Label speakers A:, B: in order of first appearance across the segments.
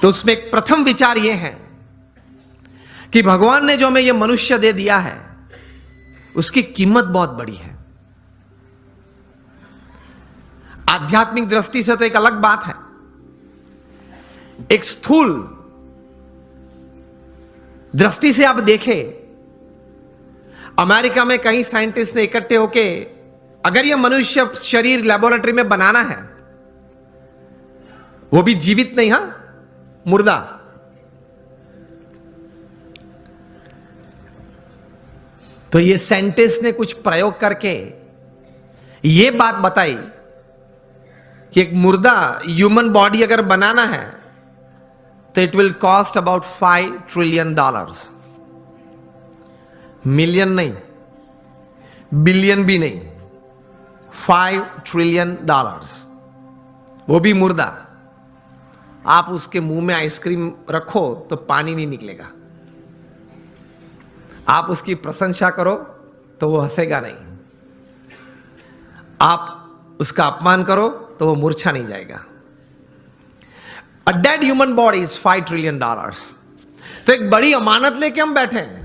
A: तो उसमें एक प्रथम विचार यह है कि भगवान ने जो हमें यह मनुष्य दे दिया है उसकी कीमत बहुत बड़ी है। आध्यात्मिक दृष्टि से तो एक अलग बात है। एक स्थूल दृष्टि से आप देखें, अमेरिका में कई साइंटिस्ट ने इकट्ठे होके अगर यह मनुष्य शरीर लेबोरेटरी में बनाना है, वो भी जीवित नहीं, हां, मुर्दा, तो ये साइंटिस्ट ने कुछ प्रयोग करके ये बात बताई कि एक मुर्दा ह्यूमन बॉडी अगर बनाना है तो it will cost about $5 trillion. Million नहीं, बिलियन भी नहीं, $5 ट्रिलियन, वो भी मुर्दा। आप उसके मुंह में आइसक्रीम रखो तो पानी नहीं निकलेगा, आप उसकी प्रशंसा करो तो वो हंसेगा नहीं, आप उसका अपमान करो तो वो मूर्छा नहीं जाएगा। A dead human body is $5 trillion. तो एक बड़ी अमानत लेके हम बैठे हैं।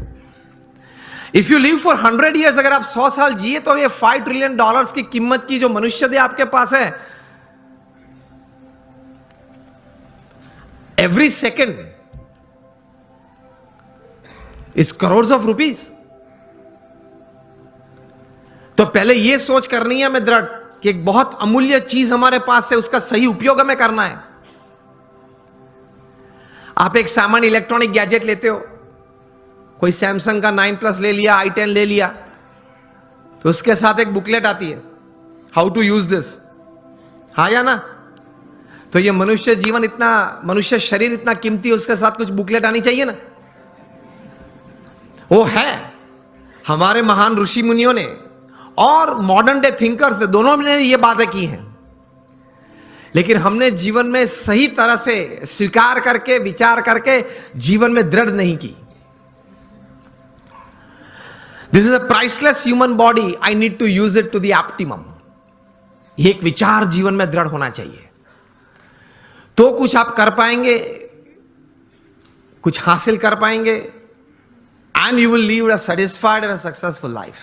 A: If you live for 100 years, अगर आप 100 साल जिए तो ये $5 ट्रिलियन की कीमत की जो मनुष्य दे आपके पास है, every second is crore of rupees. तो पहले यह सोच करनी है हमें दृढ़ कि एक बहुत अमूल्य चीज हमारे पास है, उसका सही उपयोग हमें करना है। आप एक सामान्य इलेक्ट्रॉनिक गैजेट लेते हो, कोई सैमसंग का 9+ ले लिया, i10 ले लिया, तो उसके साथ एक बुकलेट आती है, हाउ टू यूज दिस, हाँ या ना? तो ये मनुष्य जीवन इतना, मनुष्य शरीर इतना कीमती है, उसके साथ कुछ बुकलेट आनी चाहिए ना। वो है, हमारे महान ऋषि मुनियों ने और मॉडर्न डे थिंकर्स ने, दोनों ने ये बातें की हैं, लेकिन हमने जीवन में सही तरह से स्वीकार करके, विचार करके जीवन में दृढ़ नहीं की। This is a priceless human body, I need to use it to the optimum. ये एक विचार जीवन में दृढ़ होना चाहिए, तो कुछ आप कर पाएंगे, कुछ हासिल कर पाएंगे, and you will leave a satisfied and a successful life.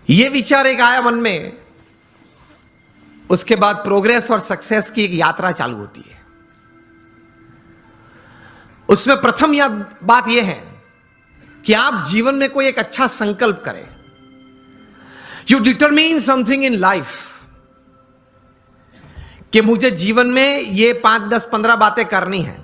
A: ये विचार एक आया मन में, उसके बाद प्रोग्रेस और सक्सेस की एक यात्रा चालू होती है। उसमें प्रथम बात यह है कि आप जीवन में कोई एक अच्छा संकल्प करें। You determine something in life कि मुझे जीवन में ये 5, 10, 15 बातें करनी है।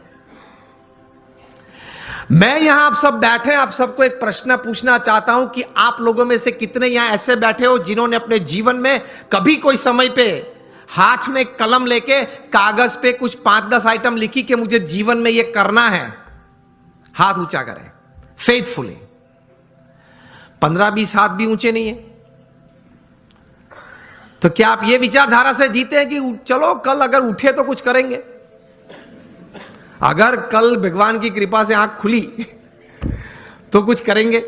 A: मैं यहां आप सब बैठे, आप सबको एक प्रश्न पूछना चाहता हूं कि आप लोगों में से कितने यहां ऐसे बैठे हो जिन्होंने अपने जीवन में कभी कोई समय पे हाथ में कलम लेके कागज पे कुछ 5-10 आइटम लिखी कि मुझे जीवन में ये करना है? हाथ ऊंचा करें फेथफुली। 15-20 हाथ भी ऊंचे नहीं है। तो क्या आप ये विचारधारा से जीते हैं कि चलो कल अगर उठे तो कुछ करेंगे? अगर कल भगवान की कृपा से आंख खुली तो कुछ करेंगे?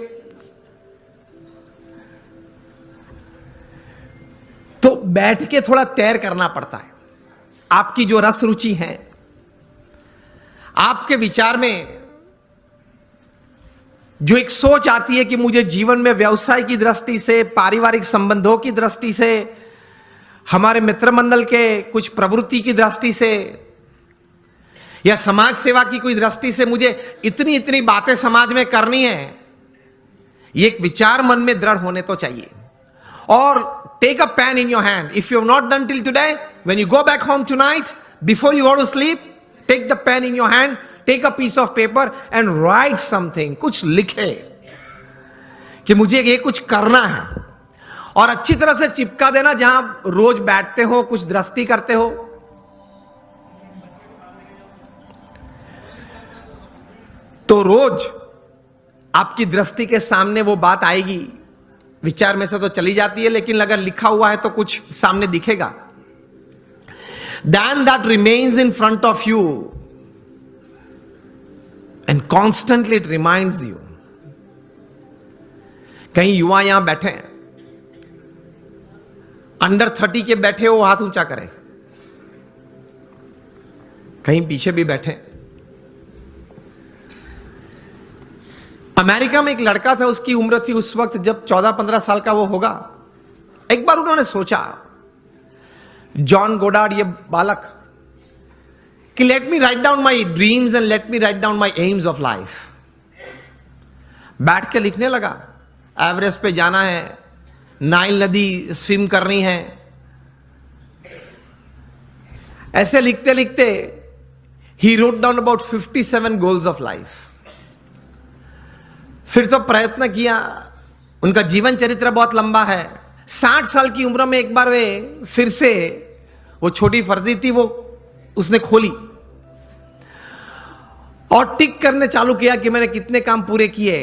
A: तो बैठ के थोड़ा तैर करना पड़ता है। आपकी जो रस रुचि है, आपके विचार में जो एक सोच आती है कि मुझे जीवन में व्यवसाय की दृष्टि से, पारिवारिक संबंधों की दृष्टि से, हमारे मित्र मंडल के कुछ प्रवृत्ति की दृष्टि से, या समाज सेवा की कोई दृष्टि से मुझे इतनी इतनी बातें समाज में करनी है, ये एक विचार मन में दृढ़ होने तो चाहिए। और take a pen in your hand. If you have not done till today, when you go back home tonight, before you go to sleep, take the pen in your hand, take a piece of paper and write something. कुछ लिखे कि मुझे ये कुछ करना है, और अच्छी तरह से चिपका देना जहां रोज बैठते हो, कुछ दृष्टि करते हो। तो रोज आपकी दृष्टि के सामने वो बात आएगी। विचार में से तो चली जाती है, लेकिन अगर लिखा हुआ है तो कुछ सामने दिखेगा। Then that remains in front of you and constantly it reminds you. कई युवा यहां बैठे हैं, अंडर 30 के बैठे हो, हाथ ऊंचा करें। कहीं पीछे भी बैठे। अमेरिका में एक लड़का था, उसकी उम्र थी उस वक्त जब 14-15 साल का वो होगा। एक बार उन्होंने सोचा, जॉन गोडार्ड ये बालक, कि let me write down my dreams and let me write down my AIIMS of life. बैठ के लिखने लगा, एवरेस्ट पे जाना है, नाइल नदी स्विम करनी है। ऐसे लिखते लिखते he wrote down about 57 goals of life. फिर तो प्रयत्न किया, उनका जीवन चरित्र बहुत लंबा है। 60 साल की उम्र में एक बार वे फिर से वो छोटी फर्जी थी वो उसने खोली और टिक करने चालू किया कि मैंने कितने काम पूरे किए।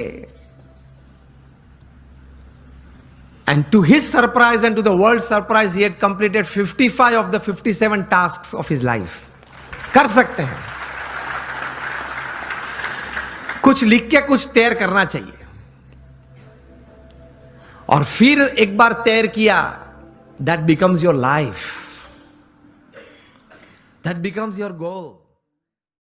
A: And to his surprise and to the world surprise he had completed 55 of the 57 tasks of his life. कर सकते हैं, कुछ लिख के कुछ तैयार करना चाहिए। और फिर एक बार तैयार किया, that becomes your life, that becomes your goal.